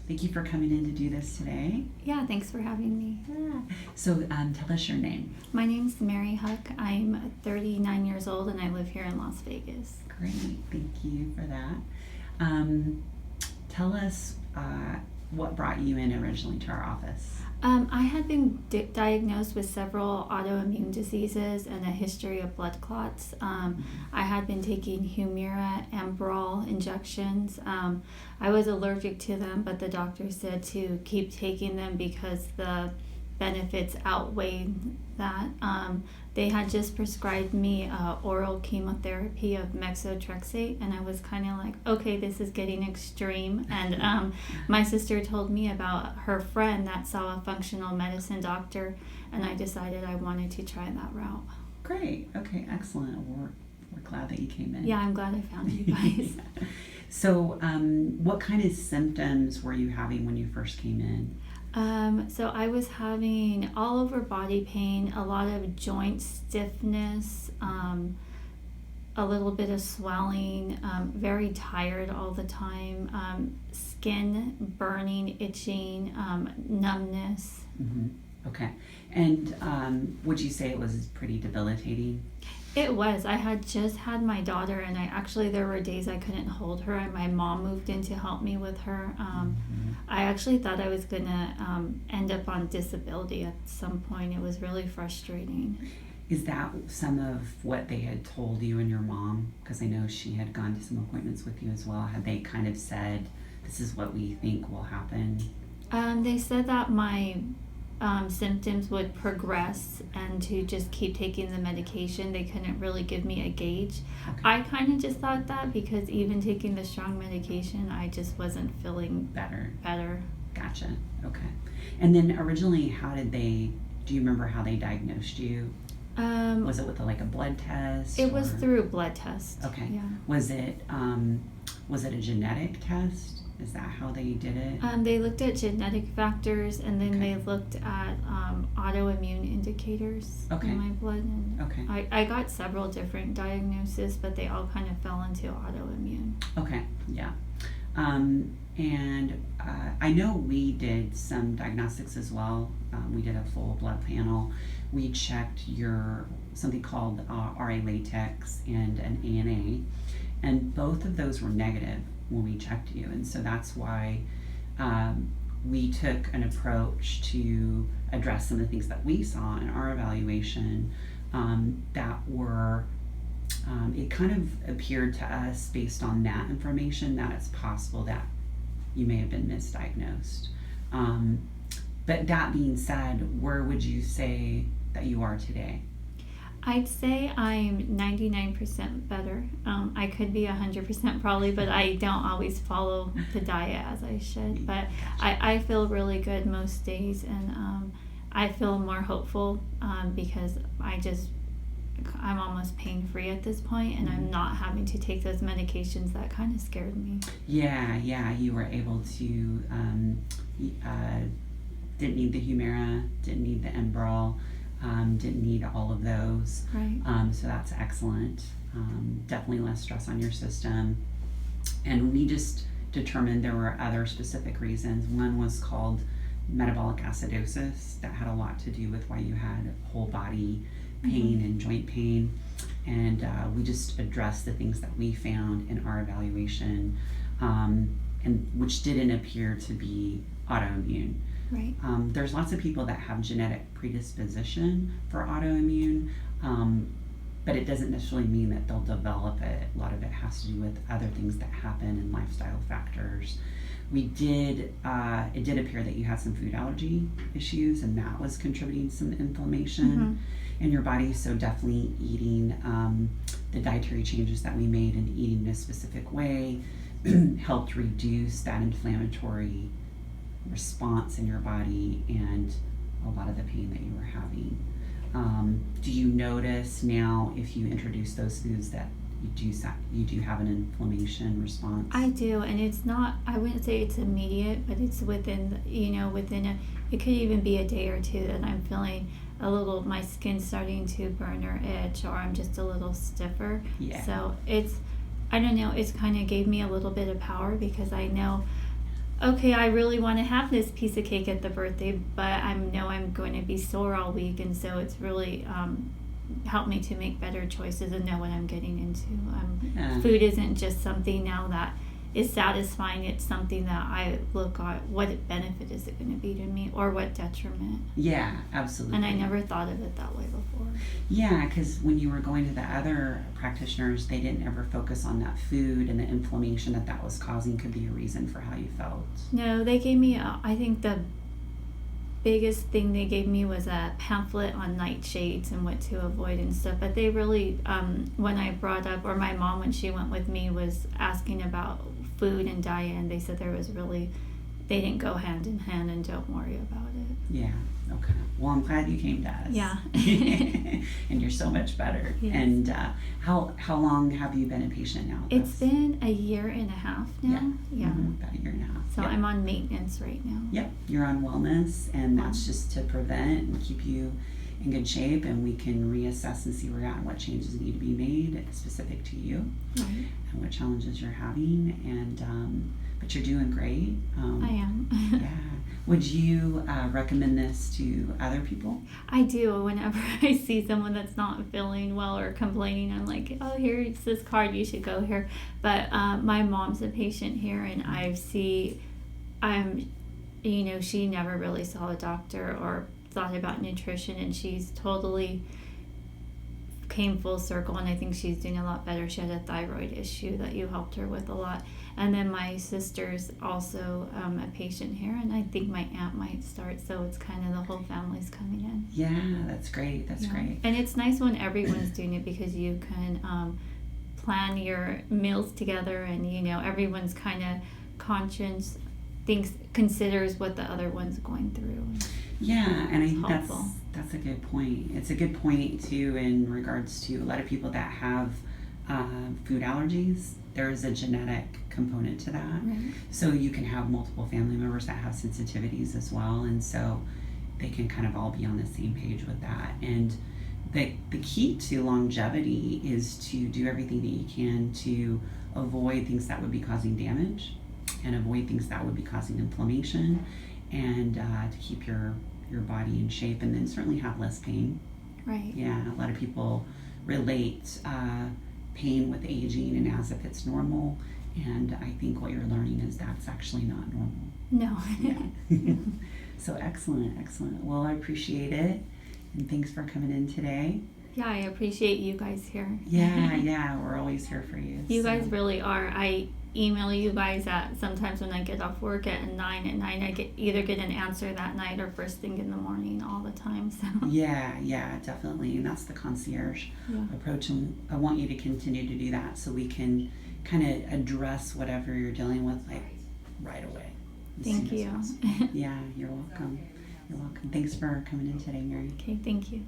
Thank you for coming in to do this today. Yeah, thanks for having me. Yeah. So tell us your name. My name's Mary Huck. I'm 39 years old and I live here in Las Vegas. Great, thank you for that. Tell us what brought you in originally to our office. I had been diagnosed with several autoimmune diseases and a history of blood clots. I had been taking Humira and Enbrel injections. I was allergic to them, but the doctor said to keep taking them because the benefits outweighed that. They had just prescribed me oral chemotherapy of methotrexate, and I was kind of like, okay, this is getting extreme. And my sister told me about her friend that saw a functional medicine doctor, and I decided I wanted to try that route. Great. Okay, excellent. We're glad that you came in. Yeah, I'm glad I found you guys. Yeah. So what kind of symptoms were you having when you first came in? So I was having all over body pain, a lot of joint stiffness, a little bit of swelling, very tired all the time, skin burning, itching, numbness. Mm-hmm. Okay. And would you say it was pretty debilitating? It was. I had just had my daughter, and there were days I couldn't hold her, and my mom moved in to help me with her. I actually thought I was going to end up on disability at some point. It was really frustrating. Is that some of what they had told you and your mom? Because I know she had gone to some appointments with you as well. Had they kind of said, this is what we think will happen? They said that my symptoms would progress and to just keep taking the medication. They couldn't really give me a gauge. Okay. I kind of just thought that because even taking the strong medication, I just wasn't feeling better. Gotcha. Okay. And then originally, do you remember how they diagnosed you? Was it with a blood test? It was through a blood test. Okay. Yeah. Was it a genetic test? Is that how they did it? They looked at genetic factors, and then Okay. they looked at autoimmune indicators in my blood. And okay. I got several different diagnoses, but they all kind of fell into autoimmune. Okay, yeah. And I know we did some diagnostics as well. We did a full blood panel. We checked something called RA latex and an ANA, and both of those were negative when we checked you, and so that's why we took an approach to address some of the things that we saw in our evaluation that were it kind of appeared to us based on that information that it's possible that you may have been misdiagnosed. But that being said, where would you say that you are today? I'd say I'm 99% better. I could be 100% probably, but I don't always follow the diet as I should. But I feel really good most days, and I feel more hopeful because I'm almost pain-free at this point, and I'm not having to take those medications that kind of scared me. Yeah, you were able to, didn't need the Humira, didn't need the Enbrel, didn't need all of those. Right. So that's excellent. Definitely less stress on your system. And we just determined there were other specific reasons. One was called metabolic acidosis that had a lot to do with why you had whole body pain and joint pain. And we just addressed the things that we found in our evaluation, and which didn't appear to be autoimmune. Right. There's lots of people that have genetic predisposition for autoimmune, but it doesn't necessarily mean that they'll develop it. A lot of it has to do with other things that happen and lifestyle factors. It did appear that you had some food allergy issues, and that was contributing some inflammation in your body. So definitely eating the dietary changes that we made and eating in a specific way helped reduce that inflammatory response in your body and a lot of the pain that you were having. Do you notice now if you introduce those foods that you do have an inflammation response? I do, and it's not, I wouldn't say it's immediate, but it's within it could even be a day or two that I'm feeling my skin starting to burn or itch, or I'm just a little stiffer. Yeah. So I don't know, it's kind of gave me a little bit of power because I know okay, I really want to have this piece of cake at the birthday, but I know I'm going to be sore all week, and so it's really helped me to make better choices and know what I'm getting into. Food isn't just something now that is satisfying. It's something that I look at, what benefit is it going to be to me, or what detriment. Yeah, absolutely. And I never thought of it that way before. Yeah, because when you were going to the other practitioners, they didn't ever focus on that food and the inflammation that was causing could be a reason for how you felt. No, they gave me, I think the biggest thing they gave me was a pamphlet on nightshades and what to avoid and stuff. But they really, when I brought up, or my mom when she went with me was asking about food and diet, and they said there was really, they didn't go hand in hand, and don't worry about it. Yeah, okay. Well, I'm glad you came to us. Yeah. And you're so much better. Yes. And how long have you been a patient now? It's been a year and a half now. Yeah. Mm-hmm. About a year and a half. So Yep. I'm on maintenance right now. Yep, you're on wellness, and that's just to prevent and keep you in good shape, and we can reassess and see where you're at and what changes need to be made specific to you, Right. and what challenges you're having. And but you're doing great. I am. Yeah. Would you recommend this to other people? I do. Whenever I see someone that's not feeling well or complaining, I'm like, oh, here's this card, you should go here. But my mom's a patient here, and she never really saw a doctor or thought about nutrition, and she's totally came full circle, and I think she's doing a lot better. She had a thyroid issue that you helped her with a lot. And then my sister's also a patient here, and I think my aunt might start, so it's kind of the whole family's coming in. Yeah, that's great. That's great. And it's nice when everyone's doing it, because you can plan your meals together, and everyone's kind of conscious, considers what the other one's going through. Yeah, and I think helpful. that's a good point. It's a good point too in regards to a lot of people that have food allergies. There is a genetic component to that. Right. So you can have multiple family members that have sensitivities as well, and so they can kind of all be on the same page with that. And the key to longevity is to do everything that you can to avoid things that would be causing damage, and avoid things that would be causing inflammation, and to keep your body in shape, and then certainly have less pain. Right. Yeah, a lot of people relate pain with aging and as if it's normal, and I think what you're learning is that's actually not normal. No. Yeah. So excellent. Well, I appreciate it, and thanks for coming in today. Yeah, I appreciate you guys here. Yeah, we're always here for you. You guys really are. I email you guys at sometimes when I get off work at 9 at night. I either get an answer that night or first thing in the morning all the time. So Yeah, definitely. And that's the concierge approach, and I want you to continue to do that so we can kind of address whatever you're dealing with like right away. Thank you. Yeah, you're welcome. Thanks for coming in today, Mary. Okay, thank you.